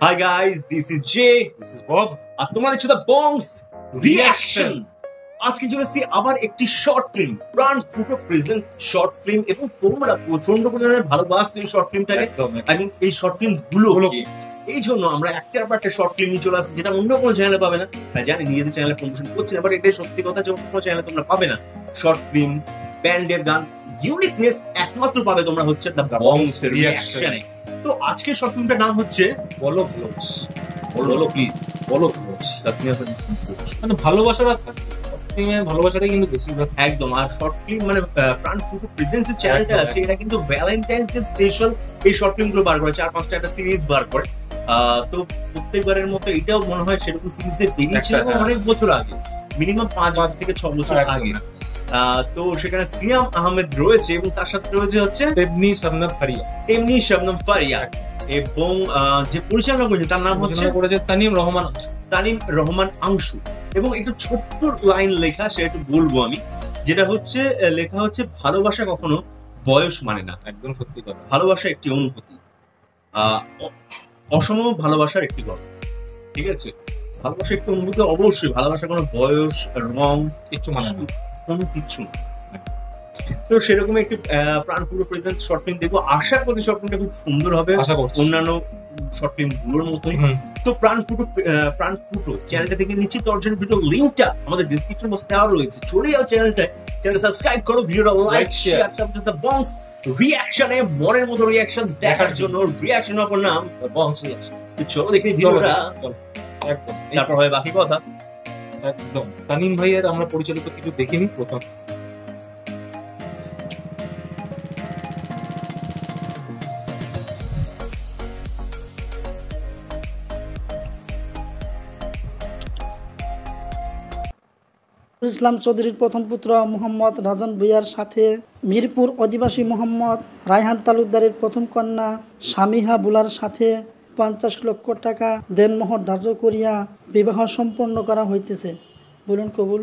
Hi guys, this is Jay, this is Bob. আর তোমরা দেখছো the বংস reaction. আজকে চলে এসেছি আবার একটি শর্ট ফিল্ম, প্রাণ ফুটো প্রেজেন্ট শর্ট ফিল্ম, এবং তোমরা প্রচন্ড পরিমাণে ভালোবাসছো এই শর্ট ফিল্মটাকে। এই শর্ট ফিল্ম গুলো এই জন্য আমরা একটার পর একটা শর্ট ফিল্ম নিয়ে চলে আসছি, যেটা অন্য কোনো চ্যানেলে পাবে না। হ্যাঁ জানি নিজেদের চ্যানেলে প্রমোশন করছি না, বাট এটাই সত্যি কথা যে অন্য কোনো চ্যানেলে তোমরা পাবে না। শর্ট ফিল্ম, ব্যান্ডের গান, ইউনিকনেস একমাত্র পাবে তোমরা হচ্ছে দ্য বংস রিঅ্যাকশনে। তো আজকের শর্ট ফিল্মটার নাম হচ্ছে বলো ব্লগস। বলো প্লিজ, বলো ব্লগস। মানে ভালোবাসার ভালোবাসাটাই কিন্তু বেশি একদম। আর শর্ট ফিল্ম মানে প্রাণ ফুটো প্রেজেন্টস এর চ্যানেলটা আছে, এটা কিন্তু ভ্যালেন্টাইন্স ডে স্পেশাল এই শর্ট ফিল্ম গুলো বার করে, 4-5টা একটা সিরিজ বার করে। তো প্রত্যেকবারের মতো এটাও মনে হয় সেরকম সিরিজে বেরিয়েছিল অনেক বছর আগে, মিনিমাম 5 থেকে 6 বছর আগে। তো সেখানে সিয়াম আহমেদ রয়েছে এবং তার সাথে রয়েছে হচ্ছে তেমনি শবনম ফারিয়া, এবং যে পরিচালনা করেছে তার নাম হচ্ছে তানিম রহমান আংশু। এবং একটু ছোট্ট লাইন লেখা, সেটা একটু বলবো আমি, যেটা হচ্ছে লেখা হচ্ছে ভালোবাসা কখনো বয়স মানে না। একদম সত্যি কথা। ভালোবাসা একটি অনুভূতি, অসম ভালোবাসার একটি গল্প। ঠিক আছে, ভালোবাসা একটি অনুভূতি, অবশ্যই ভালোবাসা কোনো বয়স রং কিচ্ছু মানে না, কোনো কিচ্ছু না। তো সেরকম একটি প্রাণ ফুটো প্রেজেন্ট শর্ট ফিল্ম দেখবো, আশা করি শর্ট ফিল্মটা খুব সুন্দর হবে অন্যান্য শর্ট ফিল্ম গুলোর মতোই। তো প্রাণ ফুটো চ্যানেলটা থেকে নিচে অর্জন ভিডিও লিঙ্কটা আমাদের ডেসক্রিপশন বক্সে দেওয়া রয়েছে, চলে যাও চ্যানেলটা সাবস্ক্রাইব করো, ভিডিওটা লাইক শেয়ার করো। দ্য বংস রিঅ্যাকশনে মনের মতো রিঅ্যাকশন দেখার জন্য, রিঅ্যাকশন অপর নাম দ্য বংস রিঅ্যাকশন। চলো দেখি ভিডিওটা, একদম তারপর হয় বাকি কথা। একদম তানিম ভাইয়ের আমরা পরিচালিত কিছু দেখিনি প্রথম। ইসলাম চৌধুরীর প্রথম পুত্র মোহাম্মদ রাজন ভূঁইয়ার সাথে মিরপুর অধিবাসী মোহাম্মদ রায়হান তালুকদারের প্রথম কন্যা সামিহা বুলার সাথে 50 লক্ষ টাকা দেনমোহর ধার্য করিয়া বিবাহ সম্পন্ন করা হইতেছে। বলুন কবুল।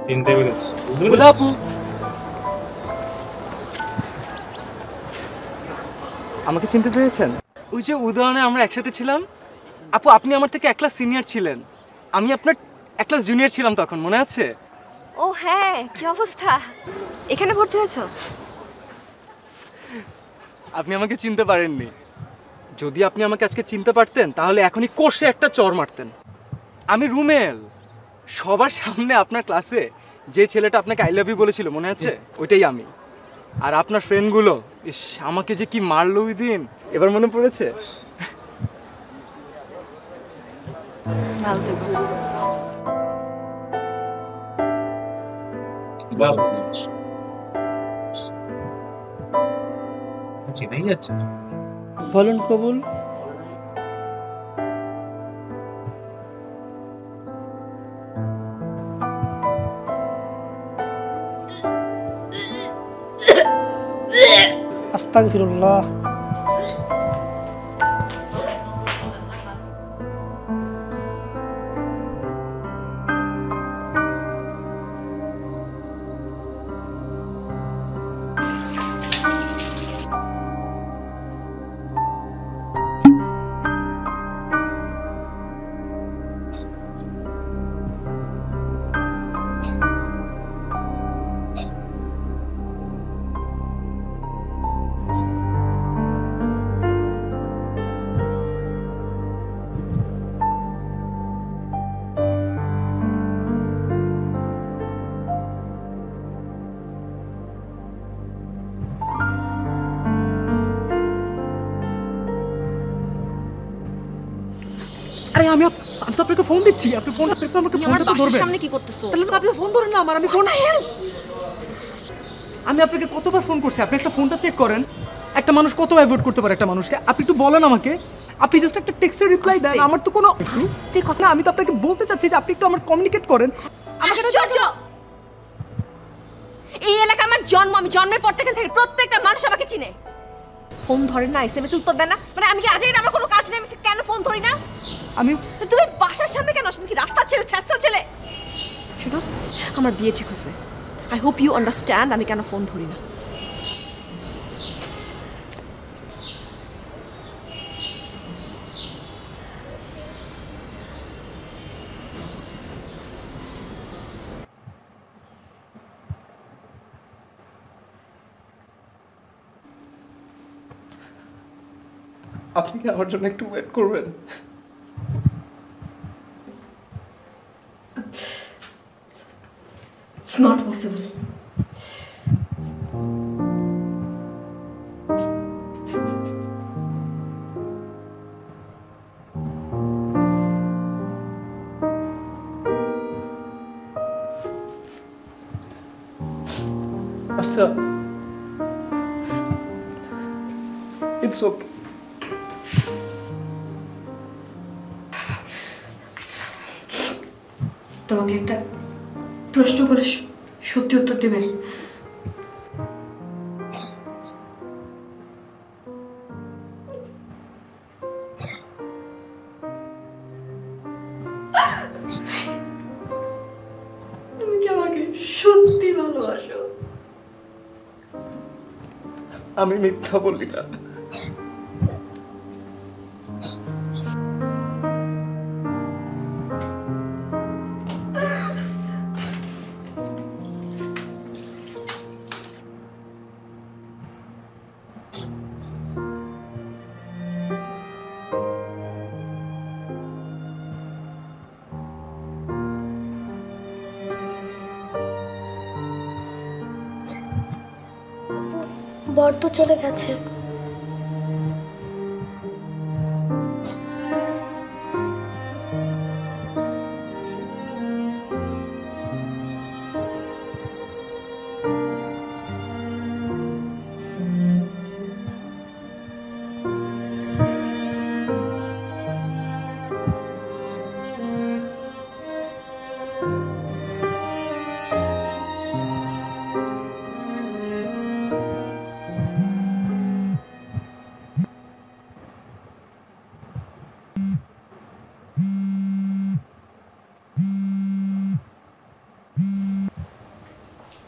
চিনতে পেরেছি। আমাকে চিনতে পেরেছেন? ওই যে উদাহরণে আমরা একসাথে ছিলাম। আপু, আপনি আমার থেকে 1 ক্লাস সিনিয়র ছিলেন, আমি আপনার 1 ক্লাস জুনিয়র ছিলাম তখন, মনে আছে? ও হ্যাঁ, কি অবস্থা? এখানে ভর্তি হয়েছো? আপনি আমাকে চিনতে পারেননি। যদি আপনি আমাকে আজকে চিনতে পারতেন তাহলে এখনই কষে একটা চড় মারতেন। আমি রুমেল, সবার সামনে আপনার ক্লাসে যে ছেলেটা আপনাকে আই লাভ ইউ বলেছিল, মনে আছে? ওইটাই আমি। আর আপনার ফ্রেন্ডগুলো, ইস আমাকে যে কি মারলো ওই দিন, এবার মনে পড়েছে? চিনাই যাচ্ছে না। বলুন কবুল। আস্তাগফিরুল্লাহ। আরে আমি তো আপনাকে ফোন দিচ্ছি, আপনি ফোন আমাকে ফোনটা তো ধরবেন। সামনে কি করতেছো? তাহলে আপনি ফোন ধরেন না আমার, আমি ফোন। আমি আপনাকে কতবার ফোন করছি, আপনি একটা ফোনটা চেক করেন। একটা মানুষ কত অ্যাভয়েড করতে পারে একটা মানুষকে, আপনি একটু বলেন আমাকে। আপনি জাস্ট একটা টেক্সটের রিপ্লাই দেন, আমার তো কোনো কথা। আমি তো আপনাকে বলতে চাচ্ছি যে আপনি একটু আমার কমিউনিকেট করেন। আশ্চর্য! এই এলাকা আমার জন্ম, আমি জন্মের পর থেকে প্রত্যেকটা মানুষ আমাকে চিনে। ফোন ধরেন না, এসএমএস উত্তর দেন না, মানে আমি কি আজকে আমার কোনো কাজ নেই, আমি কেন ফোন ধরি না? আমি তুমি বাসার সামনে কেন আসেন? কি রাস্তার ছেলে, ছেস্তার ছেলে? শুনো, আমার বিয়ে ঠিক হয়েছে। আই হোপ ইউ আন্ডারস্ট্যান্ড আমি কেন ফোন ধরি না। আপনি কি আমার জন্য একটু ওয়েট করবেন? It's not possible. আচ্ছা, ইটস ওকে। তোমাকে একটা প্রশ্ন করে সত্যি উত্তর দেবেন? তুমি কি আমাকে সত্যি ভালোবাসো? আমি মিথ্যা বলি না। বর তো চলে গেছে।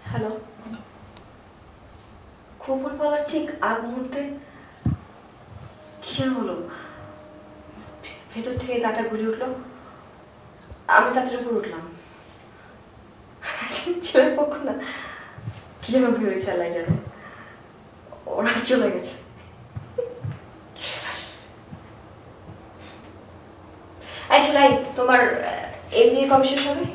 হ্যালো, খবর বলার ঠিক আগ মুহূর্তে কি যেন হলো, ভেতর থেকে গাটা ঘুরে উঠলো। আমি তাদের উপর উঠলাম। ছেলের পক্ষ না, কি যেন ভেবেছে আল্লাহ জানে, ওরা চলে গেছে। আচ্ছা লাই, তোমার এমনি কবে শেষ হবে?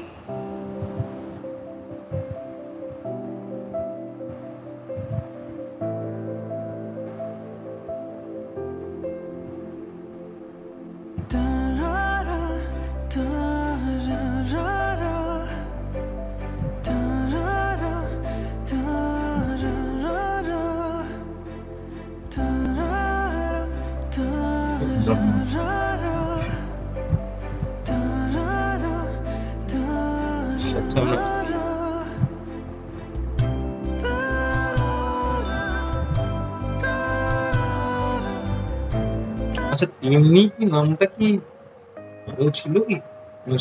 আচ্ছা, এমনি কি নামটা কি ছিল কি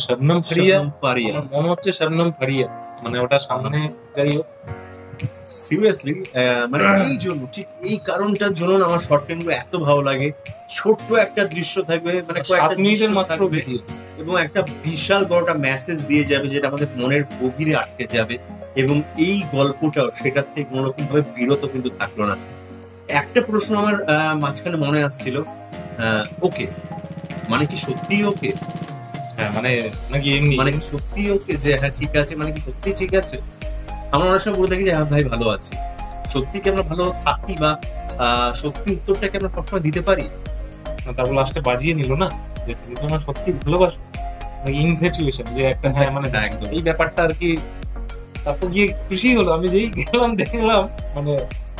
শবনম ফারিয়া? আমার মনে হচ্ছে শবনম ফারিয়া, মানে ওটা সামনে যাই হোক। সিরিয়াসলি মানে এই জন্য, ঠিক এই কারণটার জন্য আমার শর্ট ফিল্মগুলো এত ভালো লাগে। ছোট্ট একটা দৃশ্য থাকবে, মানে 7 মিনিটের মাত্র ভিডিও, এবং একটা বিশাল বড়টা মেসেজ দিয়ে যাবে যেটা আমাদের মনের গভীরে আটকে যাবে। এবং এই গল্পটাও সেটার থেকে কোনোরকম ভাবে বিরত কিন্তু থাকলো না। একটা প্রশ্ন আমার মাঝখানে মনে আসছিল, ওকে মানে কি সত্যিই ওকে? হ্যাঁ মানে নাকি এমনি, মানে কি সত্যিই ওকে যে হ্যাঁ ঠিক আছে, মানে কি সত্যি ঠিক আছে? আমরা অনেক সময় বলে থাকি যে হ্যাঁ ভাই ভালো আছি, সত্যি কি আমরা ভালো থাকি বা সত্যি উত্তরটাকে আমরা সবসময় দিতে পারি? তারপর লাস্টে বাজিয়ে নিল না যে তুমি তো আমার সত্যি ভালোবাসো, ইনফ্যাচুয়েশন যে একটা, হ্যাঁ মানে একদম এই ব্যাপারটা আর কি। তারপর গিয়ে খুশি হলো আমি, যেই গেলাম দেখলাম মানে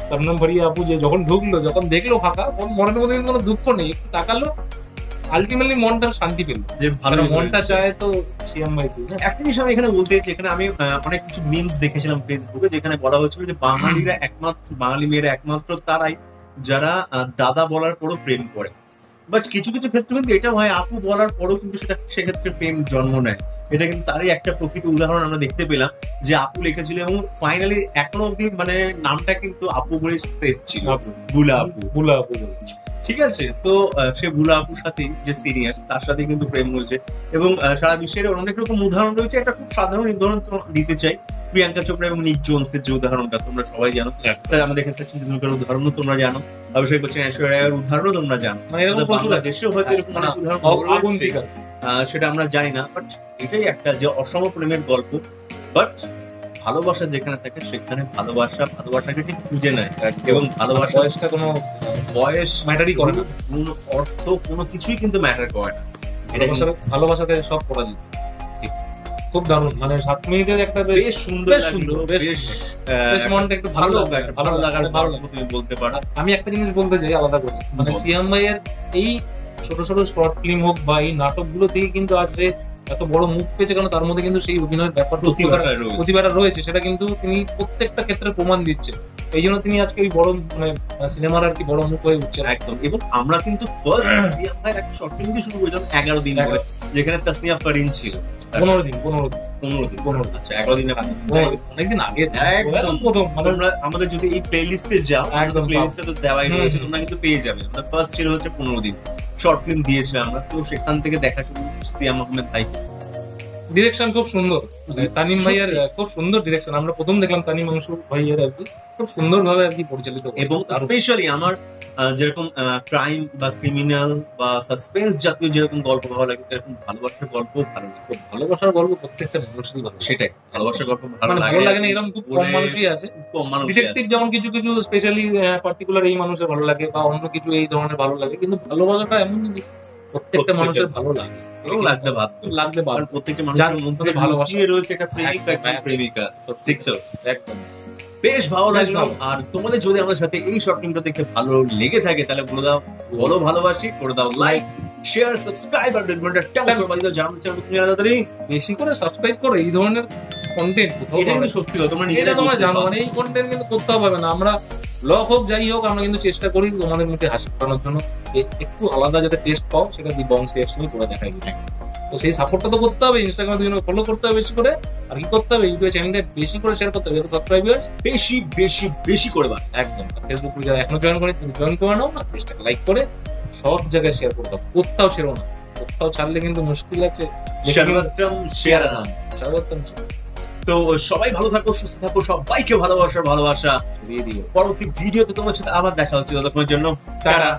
শবনম ফারিয়া আপু যে যখন ঢুকলো, যখন দেখলো ফাঁকা, ওর মনের মধ্যে কোনো দুঃখ নেই, একটু তাকালো, আলটিমেটলি মনটা শান্তি পেল, যে ভালো ভালো মনটা চায় তো সিএম ভাই। একটা জিনিস আমি এখানে বলতে চাইছি, এখানে আমি অনেক কিছু মিমস দেখেছিলাম ফেসবুকে, যেখানে বলা হচ্ছিল যে বাঙালি মেয়েরা একমাত্র তারাই যারা দাদা বলার পরও প্রেম করে। বাট কিছু কিছু ক্ষেত্রে কিন্তু এটা হয় আপু বলার পরও কিন্তু সেটা সেক্ষেত্রে প্রেম জন্ম নেয়। এটা কিন্তু তারই একটা প্রকৃত উদাহরণ আমরা দেখতে পেলাম, যে আপু লিখেছিল এবং ফাইনালি এখনো অব্দি মানে নামটা কিন্তু আপু বলে সেট ছিল, বুলা আপু। ঠিক আছে, তো সে বুলা আপুর সাথে যে সিনিয়র তার সাথে কিন্তু প্রেম হয়েছে এবং সারা বিশ্বের অনেক রকম উদাহরণ রয়েছে। একটা খুব সাধারণ উদাহরণ দিতে চাই, প্রিয়াঙ্কা চোপড়া এবং নিক জোনসের যে উদাহরণটা তোমরা সবাই জানো, স্যার আমাদের কাছে সচিন তেন্ডুলকারের উদাহরণও তোমরা জানো, অভিষেক বচ্চন ঐশ্বরিয়া রায়ের উদাহরণও তোমরা জানো। বাংলাদেশেও হয়তো এরকম অনেক উদাহরণ সেটা আমরা জানি না, বাট এটাই একটা যে অসম প্রেমের গল্প। বাট ভালোবাসা যেখানে থাকে সেখানে ভালোবাসাকে ঠিক খুঁজে নেয় এবং ভালোবাসা বয়সটা কোনো বয়স ম্যাটারই করে না, কোনো অর্থ কোনো কিছুই কিন্তু ম্যাটার করে না। ভালোবাসাতে সব করা যায়। খুব দারুণ, মানে 7 মিনিটের একটা বেশ সুন্দর লাগলো, বেশ মনটা একটু ভালো লাগার তুমি বলতে পারো। আমি একটা জিনিস বলতে চাই আলাদা করে, মানে সিয়াম ভাইয়ের এই ছোট ছোট শর্ট ফিল্ম হোক বা এই নাটকগুলো থেকে কিন্তু আসে এত বড় মুখ পেয়েছে, কারণ তার মধ্যে কিন্তু সেই অভিনয়ের ব্যাপার প্রতিভাটা রয়েছে, সেটা কিন্তু তিনি প্রত্যেকটা ক্ষেত্রে প্রমাণ দিচ্ছে। এই জন্য তিনি আজকে এই বড় মানে সিনেমার আর কি বড় মুখ হয়ে উঠছে একদম। এবং আমরা কিন্তু ফার্স্ট সিয়াম ভাইয়ের একটা শর্ট ফিল্ম দিয়ে শুরু করেছিলাম 11 দিন ধরে, যেখানে তাসনিয়া ফারিন ছিল। 15 দিন। আচ্ছা 11 দিন অনেকদিন আগে একদম প্রথম। তোমরা আমাদের যদি এই প্লে লিস্টে যাও, একদম প্লে লিস্টে তো দেওয়াই রয়েছে, তোমরা কিন্তু পেয়ে যাবে। আমরা ফার্স্ট ছিল হচ্ছে 15 দিন শর্ট ফিল্ম দিয়েছিলাম আমরা, তো সেখান থেকে দেখা শুরু সিয়াম আহমেদ ভাই। ডিরেকশন খুব সুন্দর, মানে তানিম ভাইয়ের খুব সুন্দর ডিরেকশন। আমরা প্রথম দেখলাম তানিম অংশু ভাইয়ের আর কি খুব সুন্দর ভাবে আর কি পরিচালিত, এবং স্পেশালি আমার যেরকম ক্রাইম বা ক্রিমিনাল বা সাসপেন্স জাতীয় যেরকম গল্প ভালো লাগে, এরকম ভালোবাসার গল্প ভালো লাগে। ভালোবাসার গল্প প্রত্যেকটা মানুষই ভালো, সেটাই ভালোবাসার গল্প ভালো লাগে না এরকম খুব কম মানুষই আছে। ডিটেকটিভ যেমন কিছু কিছু স্পেশালি পার্টিকুলার এই মানুষের ভালো লাগে বা অন্য কিছু এই ধরনের ভালো লাগে, কিন্তু ভালোবাসাটা এমন জিনিস প্রত্যেকটা মানুষের ভালো লাগে, লাগতে বাধ্য। প্রত্যেকটা মানুষের মধ্যে ভালোবাসা রয়েছে, একটা প্রেমিকা একটা প্রেমিকা, ঠিক তো? একদম বেশ ভালো লাগলো। আর তোমাদের যদি আমাদের সাথে এই শর্ট ফিল্মটা দেখে ভালো লেগে থাকে তাহলে বলো ভালোবাসি, করে দাও লাইক, শেয়ার, সাবস্ক্রাইব আর বেল বাটনটা টান করে বাজিয়ে দাও, জানাতে চাও তুমি তাড়াতাড়ি বেশি করে সাবস্ক্রাইব করো। এই ধরনের কন্টেন্ট কোথাও এটা কিন্তু সত্যি কথা, তোমরা নিজেরা তোমরা জানো, মানে এই কন্টেন্ট কিন্তু করতে হবে না। আমরা ব্লগ হোক যাই হোক, আমরা কিন্তু চেষ্টা করি তোমাদের মুখে হাসি ফোটানোর জন্য, একটু আলাদা যাতে টেস্ট পাও সেটা দি বংশ রিঅ্যাকশনই করে দেখাই দিই। তো সেই সাপোর্টটা তো করতে হবে, ইনস্টাগ্রামে দুজনে ফলো করতে হবে বেশি করে, আর কি করতে হবে ইউটিউব চ্যানেলটা বেশি করে শেয়ার করতে হবে, যাতে সাবস্ক্রাইবার্স বেশি করে দাও। একদম ফেসবুক পেজে যারা এখনো জয়েন করে তুমি জয়েন করে নাও না, পেজটাকে লাইক করে সব জায়গায় শেয়ার করে দাও, কোথাও ছেড়ো না। কোথাও ছাড়লে কিন্তু মুশকিল আছে। শেয়ার না সর্বোত্তম। তো সবাই ভালো থাকো, সুস্থ থাকো, সবাইকে ভালোবাসা ছড়িয়ে দিও। পরবর্তী ভিডিওতে তোমার সাথে আবার দেখা হচ্ছে, ততক্ষণের জন্য টাটা।